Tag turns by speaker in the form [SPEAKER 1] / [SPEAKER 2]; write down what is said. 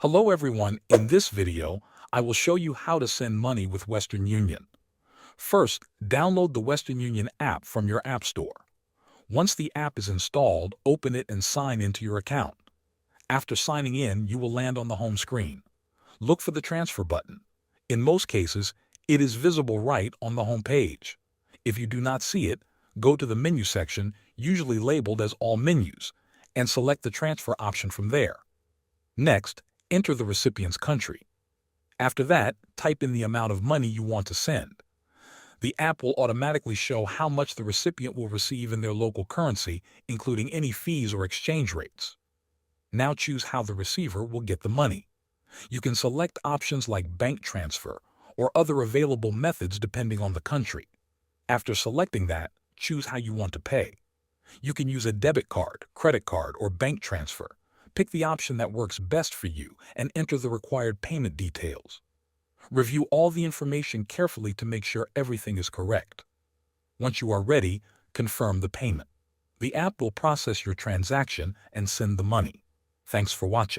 [SPEAKER 1] Hello everyone, in this video, I will show you how to send money with Western Union. First, download the Western Union app from your App Store. Once the app is installed, open it and sign into your account. After signing in, you will land on the home screen. Look for the transfer button. In most cases, it is visible right on the home page. If you do not see it, go to the menu section, usually labeled as All Menus, and select the transfer option from there. Next, enter the recipient's country. After that, type in the amount of money you want to send. The app will automatically show how much the recipient will receive in their local currency, including any fees or exchange rates. Now choose how the receiver will get the money. You can select options like bank transfer or other available methods depending on the country. After selecting that, choose how you want to pay. You can use a debit card, credit card, or bank transfer. Pick the option that works best for you and enter the required payment details. Review all the information carefully to make sure everything is correct. Once you are ready, confirm the payment. The app will process your transaction and send the money. Thanks for watching.